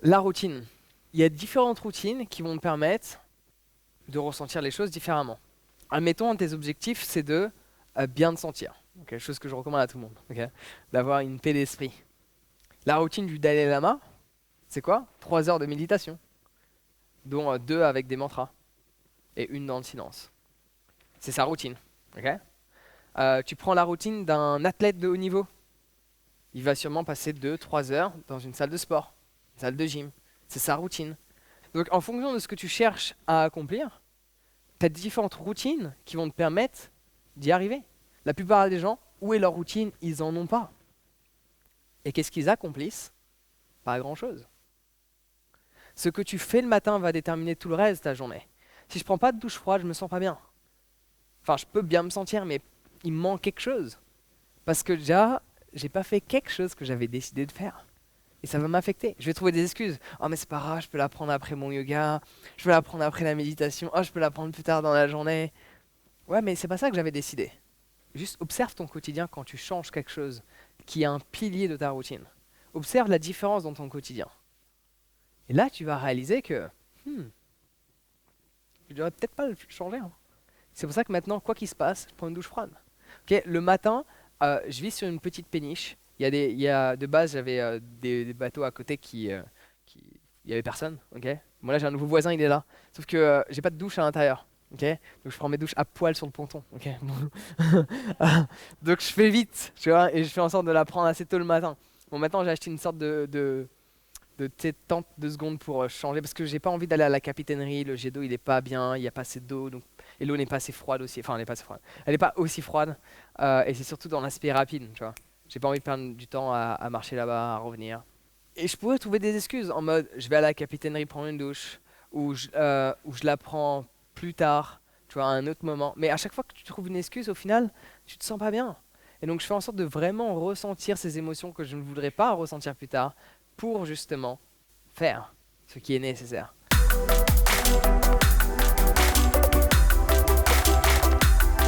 La routine. Il y a différentes routines qui vont te permettre de ressentir les choses différemment. Admettons, un de tes objectifs, c'est de bien te sentir. Ok, chose que je recommande à tout le monde. Ok, d'avoir une paix d'esprit. La routine du Dalai Lama, c'est quoi? 3 heures de méditation, dont 2 avec des mantras et une dans le silence. C'est sa routine. Ok. Tu prends la routine d'un athlète de haut niveau. Il va sûrement passer 2, 3 heures dans une salle de sport, une salle de gym. C'est sa routine. Donc en fonction de ce que tu cherches à accomplir, tu as différentes routines qui vont te permettre d'y arriver. La plupart des gens, où est leur routine? Ils en ont pas. Et qu'est-ce qu'ils accomplissent? Pas grand-chose. Ce que tu fais le matin va déterminer tout le reste de ta journée. Si je prends pas de douche froide, je me sens pas bien. Enfin, je peux bien me sentir, mais il me manque quelque chose. Parce que déjà, j'ai pas fait quelque chose que j'avais décidé de faire. Et ça va m'affecter. Je vais trouver des excuses. Oh, mais c'est pas grave, je peux l'apprendre après mon yoga. Je peux l'apprendre après la méditation. Oh, je peux l'apprendre plus tard dans la journée. Ouais, mais c'est pas ça que j'avais décidé. Juste observe ton quotidien quand tu changes quelque chose qui est un pilier de ta routine. Observe la différence dans ton quotidien. Et là, tu vas réaliser que je devrais peut-être pas le changer, hein. C'est pour ça que maintenant, quoi qu'il se passe, je prends une douche froide. Ok, le matin, je vis sur une petite péniche. De base, j'avais des bateaux à côté il y avait personne. Ok. Moi là, j'ai un nouveau voisin, il est là. Sauf que j'ai pas de douche à l'intérieur. Ok. Donc je prends mes douches à poil sur le ponton. Ok. Donc je fais vite, tu vois, et je fais en sorte de la prendre assez tôt le matin. Bon, maintenant j'ai acheté une sorte de tu sais, tente 2 secondes pour changer parce que j'ai pas envie d'aller à la capitainerie. Le jet d'eau il est pas bien, il y a pas assez d'eau, donc et l'eau n'est pas assez froide aussi. Enfin, elle n'est pas assez froide. Elle n'est pas aussi froide et c'est surtout dans l'aspect rapide, tu vois. J'ai pas envie de perdre du temps à marcher là-bas, à revenir. Et je pourrais trouver des excuses en mode je vais à la capitainerie prendre une douche ou je la prends plus tard, tu vois, à un autre moment. Mais à chaque fois que tu trouves une excuse, au final, tu te sens pas bien. Et donc je fais en sorte de vraiment ressentir ces émotions que je ne voudrais pas ressentir plus tard pour justement faire ce qui est nécessaire.